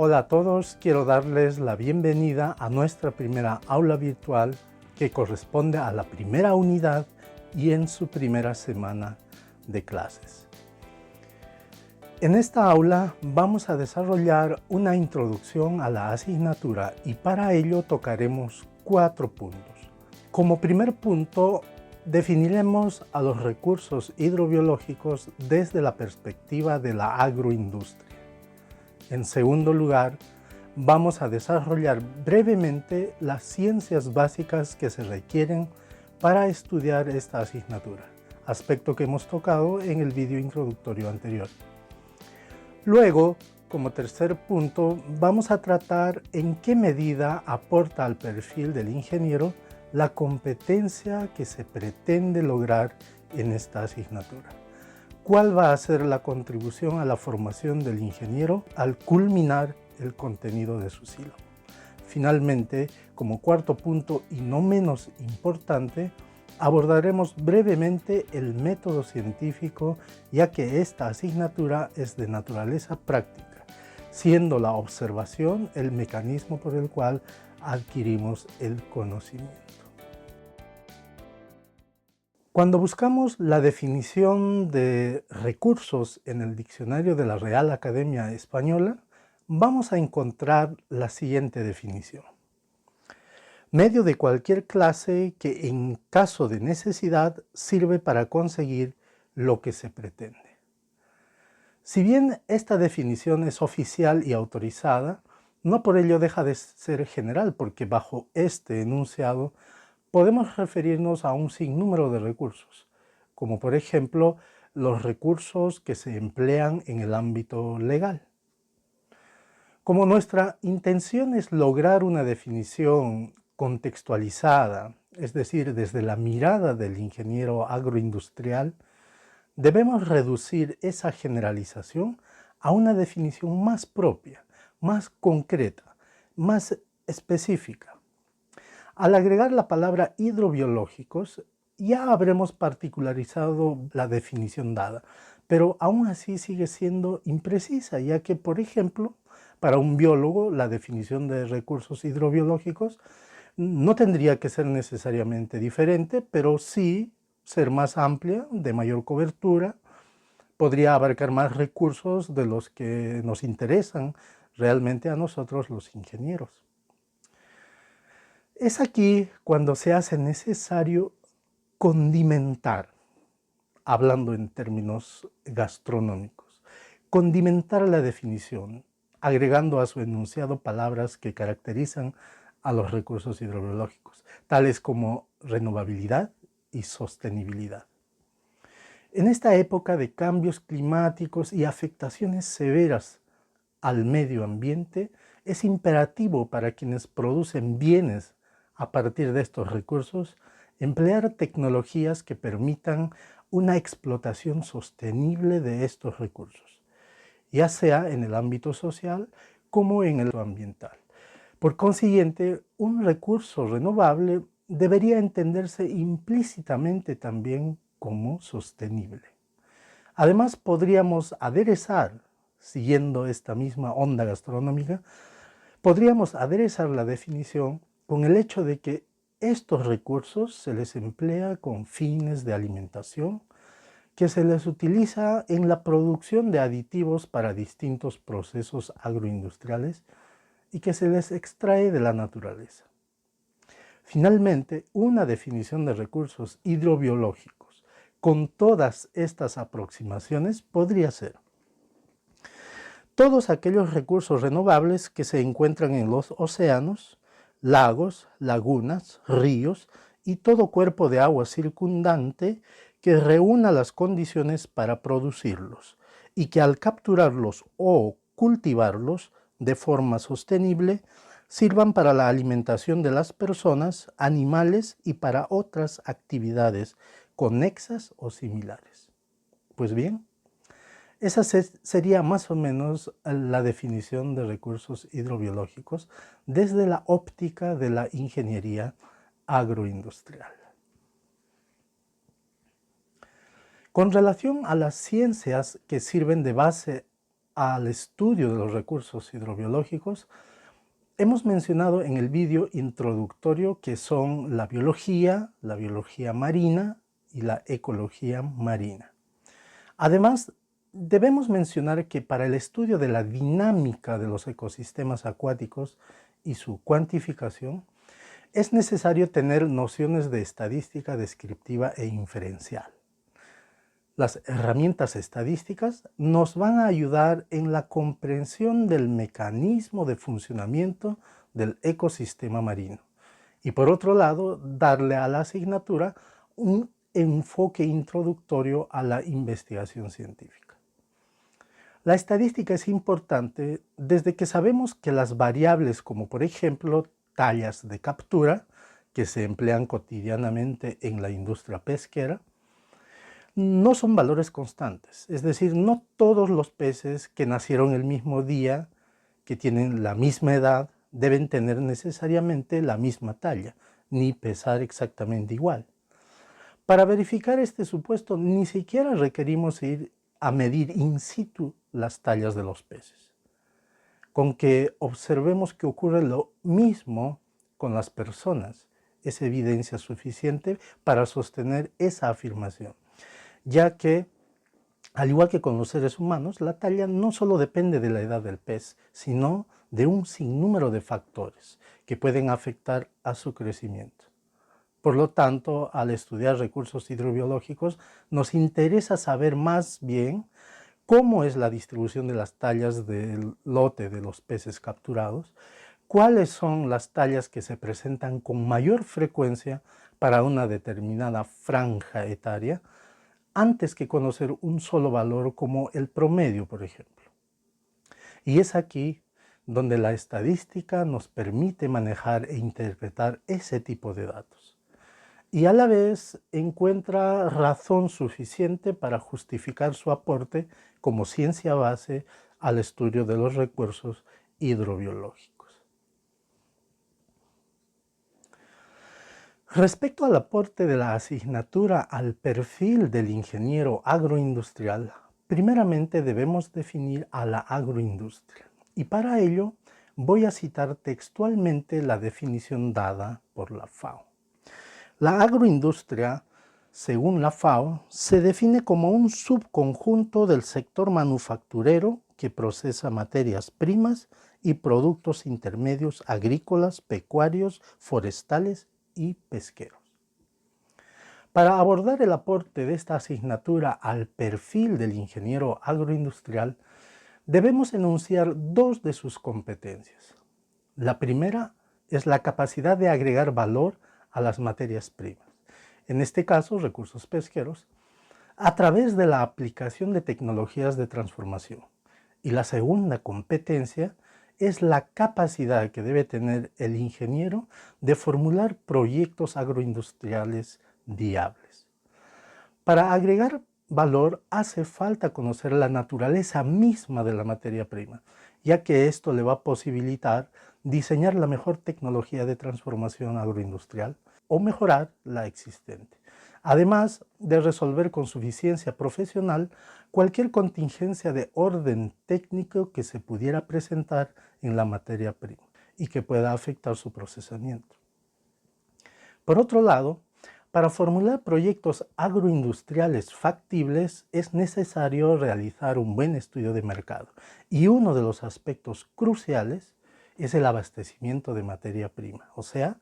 Hola a todos, quiero darles la bienvenida a nuestra primera aula virtual que corresponde a la primera unidad y en su primera semana de clases. En esta aula vamos a desarrollar una introducción a la asignatura y para ello tocaremos 4 puntos. Como primer punto, definiremos a los recursos hidrobiológicos desde la perspectiva de la agroindustria. En segundo lugar, vamos a desarrollar brevemente las ciencias básicas que se requieren para estudiar esta asignatura, aspecto que hemos tocado en el vídeo introductorio anterior. Luego, como tercer punto, vamos a tratar en qué medida aporta al perfil del ingeniero la competencia que se pretende lograr en esta asignatura. ¿Cuál va a ser la contribución a la formación del ingeniero al culminar el contenido de su sílaba? Finalmente, como cuarto punto y no menos importante, abordaremos brevemente el método científico, ya que esta asignatura es de naturaleza práctica, siendo la observación el mecanismo por el cual adquirimos el conocimiento. Cuando buscamos la definición de recursos en el diccionario de la Real Academia Española, vamos a encontrar la siguiente definición: medio de cualquier clase que en caso de necesidad sirve para conseguir lo que se pretende. Si bien esta definición es oficial y autorizada, no por ello deja de ser general, porque bajo este enunciado podemos referirnos a un sinnúmero de recursos, como por ejemplo los recursos que se emplean en el ámbito legal. Como nuestra intención es lograr una definición contextualizada, es decir, desde la mirada del ingeniero agroindustrial, debemos reducir esa generalización a una definición más propia, más concreta, más específica. Al agregar la palabra hidrobiológicos, ya habremos particularizado la definición dada, pero aún así sigue siendo imprecisa, ya que, por ejemplo, para un biólogo, la definición de recursos hidrobiológicos no tendría que ser necesariamente diferente, pero sí ser más amplia, de mayor cobertura, podría abarcar más recursos de los que nos interesan realmente a nosotros los ingenieros. Es aquí cuando se hace necesario condimentar, hablando en términos gastronómicos, condimentar la definición, agregando a su enunciado palabras que caracterizan a los recursos hidrobiológicos, tales como renovabilidad y sostenibilidad. En esta época de cambios climáticos y afectaciones severas al medio ambiente, es imperativo para quienes producen bienes a partir de estos recursos emplear tecnologías que permitan una explotación sostenible de estos recursos, ya sea en el ámbito social como en el ambiental. Por consiguiente, un recurso renovable debería entenderse implícitamente también como sostenible. Además, podríamos aderezar, siguiendo esta misma onda gastronómica, podríamos aderezar la definición con el hecho de que estos recursos se les emplea con fines de alimentación, que se les utiliza en la producción de aditivos para distintos procesos agroindustriales y que se les extrae de la naturaleza. Finalmente, una definición de recursos hidrobiológicos con todas estas aproximaciones podría ser: todos aquellos recursos renovables que se encuentran en los océanos, lagos, lagunas, ríos y todo cuerpo de agua circundante que reúna las condiciones para producirlos y que al capturarlos o cultivarlos de forma sostenible sirvan para la alimentación de las personas, animales y para otras actividades conexas o similares. Pues bien, esa sería más o menos la definición de recursos hidrobiológicos desde la óptica de la ingeniería agroindustrial. Con relación a las ciencias que sirven de base al estudio de los recursos hidrobiológicos, hemos mencionado en el vídeo introductorio que son la biología marina y la ecología marina. Además, debemos mencionar que para el estudio de la dinámica de los ecosistemas acuáticos y su cuantificación, es necesario tener nociones de estadística descriptiva e inferencial. Las herramientas estadísticas nos van a ayudar en la comprensión del mecanismo de funcionamiento del ecosistema marino y, por otro lado, darle a la asignatura un enfoque introductorio a la investigación científica. La estadística es importante desde que sabemos que las variables como, por ejemplo, tallas de captura, que se emplean cotidianamente en la industria pesquera, no son valores constantes, es decir, no todos los peces que nacieron el mismo día, que tienen la misma edad, deben tener necesariamente la misma talla, ni pesar exactamente igual. Para verificar este supuesto, ni siquiera requerimos ir a medir in situ las tallas de los peces. Con que observemos que ocurre lo mismo con las personas, es evidencia suficiente para sostener esa afirmación, ya que, al igual que con los seres humanos, la talla no solo depende de la edad del pez, sino de un sinnúmero de factores que pueden afectar a su crecimiento. Por lo tanto, al estudiar recursos hidrobiológicos, nos interesa saber más bien cómo es la distribución de las tallas del lote de los peces capturados, cuáles son las tallas que se presentan con mayor frecuencia para una determinada franja etaria, antes que conocer un solo valor como el promedio, por ejemplo. Y es aquí donde la estadística nos permite manejar e interpretar ese tipo de datos. Y a la vez encuentra razón suficiente para justificar su aporte como ciencia base al estudio de los recursos hidrobiológicos. Respecto al aporte de la asignatura al perfil del ingeniero agroindustrial, primeramente debemos definir a la agroindustria. Y para ello voy a citar textualmente la definición dada por la FAO. La agroindustria, según la FAO, se define como un subconjunto del sector manufacturero que procesa materias primas y productos intermedios agrícolas, pecuarios, forestales y pesqueros. Para abordar el aporte de esta asignatura al perfil del ingeniero agroindustrial, debemos enunciar dos de sus competencias. La primera es la capacidad de agregar valor a las materias primas, en este caso recursos pesqueros, a través de la aplicación de tecnologías de transformación. Y la segunda competencia es la capacidad que debe tener el ingeniero de formular proyectos agroindustriales viables. Para agregar valor hace falta conocer la naturaleza misma de la materia prima, ya que esto le va a posibilitar diseñar la mejor tecnología de transformación agroindustrial o mejorar la existente, además de resolver con suficiencia profesional cualquier contingencia de orden técnico que se pudiera presentar en la materia prima y que pueda afectar su procesamiento. Por otro lado, para formular proyectos agroindustriales factibles es necesario realizar un buen estudio de mercado, y uno de los aspectos cruciales es el abastecimiento de materia prima, o sea,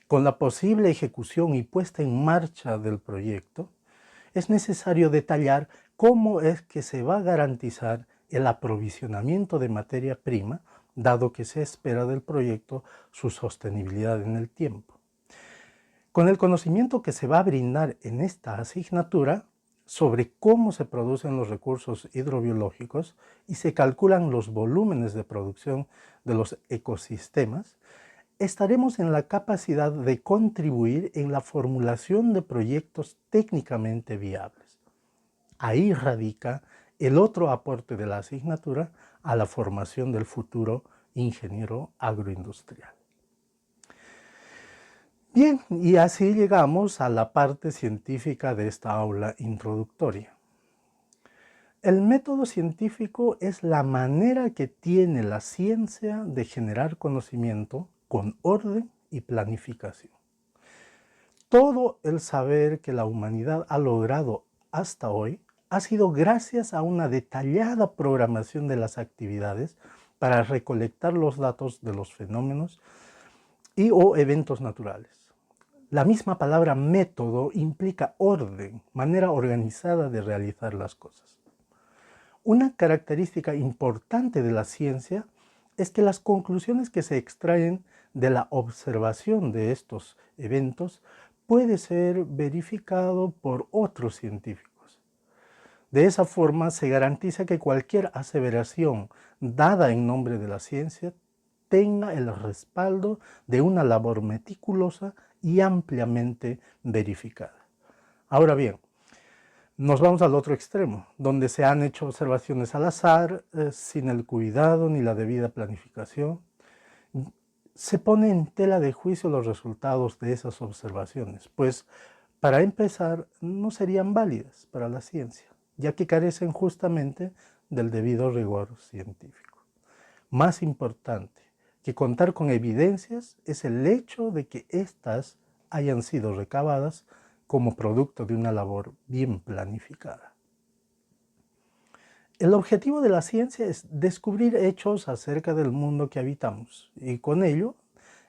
con la posible ejecución y puesta en marcha del proyecto, es necesario detallar cómo es que se va a garantizar el aprovisionamiento de materia prima, dado que se espera del proyecto su sostenibilidad en el tiempo. Con el conocimiento que se va a brindar en esta asignatura sobre cómo se producen los recursos hidrobiológicos y se calculan los volúmenes de producción de los ecosistemas, estaremos en la capacidad de contribuir en la formulación de proyectos técnicamente viables. Ahí radica el otro aporte de la asignatura a la formación del futuro ingeniero agroindustrial. Bien, y así llegamos a la parte científica de esta aula introductoria. El método científico es la manera que tiene la ciencia de generar conocimiento con orden y planificación. Todo el saber que la humanidad ha logrado hasta hoy ha sido gracias a una detallada programación de las actividades para recolectar los datos de los fenómenos o eventos naturales. La misma palabra método implica orden, manera organizada de realizar las cosas. Una característica importante de la ciencia es que las conclusiones que se extraen de la observación de estos eventos puede ser verificado por otros científicos. De esa forma se garantiza que cualquier aseveración dada en nombre de la ciencia tenga el respaldo de una labor meticulosa y ampliamente verificada. Ahora bien, nos vamos al otro extremo, donde se han hecho observaciones al azar, sin el cuidado ni la debida planificación. Se pone en tela de juicio los resultados de esas observaciones, pues para empezar no serían válidas para la ciencia, ya que carecen justamente del debido rigor científico. Más importante que contar con evidencias es el hecho de que éstas hayan sido recabadas como producto de una labor bien planificada. El objetivo de la ciencia es descubrir hechos acerca del mundo que habitamos y con ello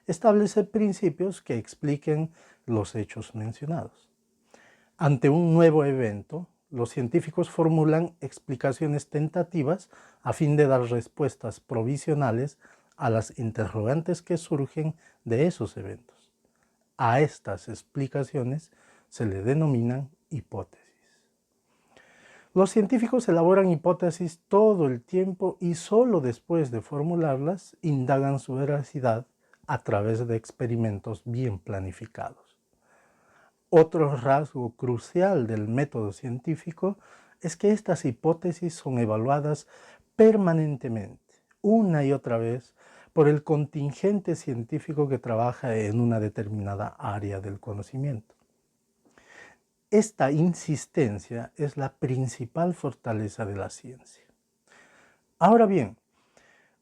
establecer principios que expliquen los hechos mencionados. Ante un nuevo evento, los científicos formulan explicaciones tentativas a fin de dar respuestas provisionales a las interrogantes que surgen de esos eventos. A estas explicaciones se le denominan hipótesis. Los científicos elaboran hipótesis todo el tiempo y solo después de formularlas indagan su veracidad a través de experimentos bien planificados. Otro rasgo crucial del método científico es que estas hipótesis son evaluadas permanentemente, una y otra vez, por el contingente científico que trabaja en una determinada área del conocimiento. Esta insistencia es la principal fortaleza de la ciencia. Ahora bien,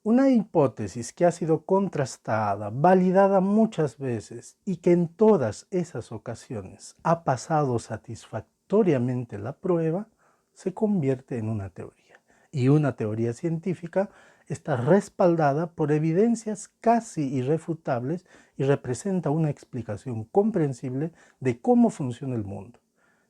una hipótesis que ha sido contrastada, validada muchas veces y que en todas esas ocasiones ha pasado satisfactoriamente la prueba, se convierte en una teoría. Y una teoría científica está respaldada por evidencias casi irrefutables y representa una explicación comprensible de cómo funciona el mundo.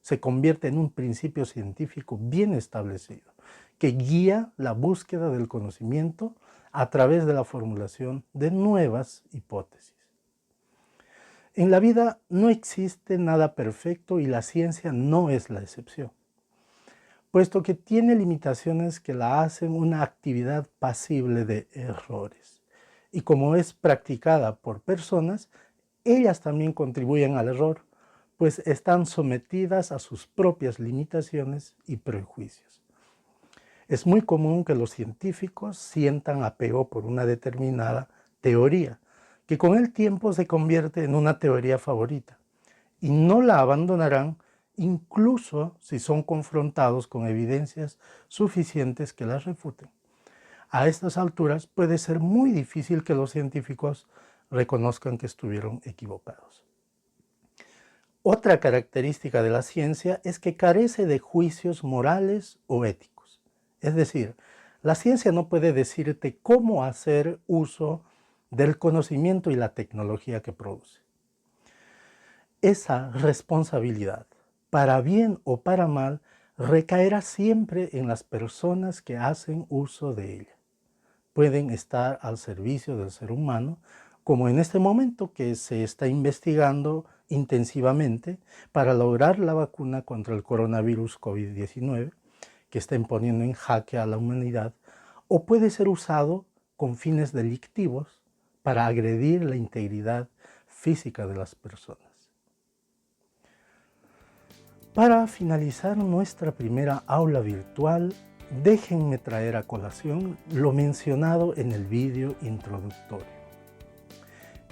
Se convierte en un principio científico bien establecido, que guía la búsqueda del conocimiento a través de la formulación de nuevas hipótesis. En la vida no existe nada perfecto y la ciencia no es la excepción, puesto que tiene limitaciones que la hacen una actividad pasible de errores. Y como es practicada por personas, ellas también contribuyen al error, pues están sometidas a sus propias limitaciones y prejuicios. Es muy común que los científicos sientan apego por una determinada teoría, que con el tiempo se convierte en una teoría favorita, y no la abandonarán incluso si son confrontados con evidencias suficientes que las refuten. A estas alturas puede ser muy difícil que los científicos reconozcan que estuvieron equivocados. Otra característica de la ciencia es que carece de juicios morales o éticos. Es decir, la ciencia no puede decirte cómo hacer uso del conocimiento y la tecnología que produce. Esa responsabilidad, para bien o para mal, recaerá siempre en las personas que hacen uso de ella. Pueden estar al servicio del ser humano, como en este momento que se está investigando intensivamente para lograr la vacuna contra el coronavirus COVID-19, que está poniendo en jaque a la humanidad, o puede ser usado con fines delictivos para agredir la integridad física de las personas. Para finalizar nuestra primera aula virtual, déjenme traer a colación lo mencionado en el vídeo introductorio.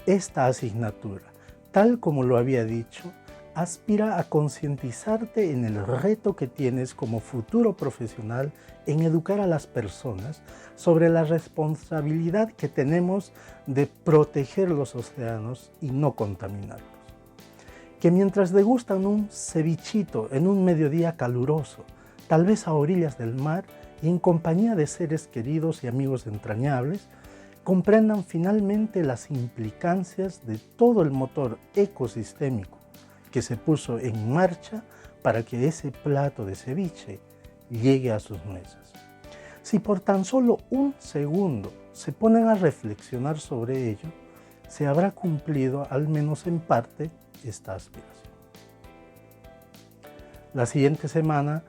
Esta asignatura, tal como lo había dicho, aspira a concientizarte en el reto que tienes como futuro profesional en educar a las personas sobre la responsabilidad que tenemos de proteger los océanos y no contaminarlos. Que mientras degustan un cevichito en un mediodía caluroso, tal vez a orillas del mar y en compañía de seres queridos y amigos entrañables, comprendan finalmente las implicancias de todo el motor ecosistémico que se puso en marcha para que ese plato de ceviche llegue a sus mesas. Si por tan solo un segundo se ponen a reflexionar sobre ello, se habrá cumplido al menos en parte esta aspiración. La siguiente semana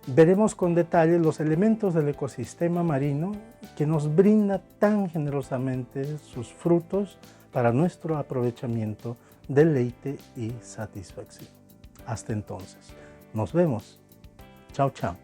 veremos con detalle los elementos del ecosistema marino que nos brinda tan generosamente sus frutos para nuestro aprovechamiento, deleite y satisfacción. Hasta entonces, nos vemos. Chao, chao.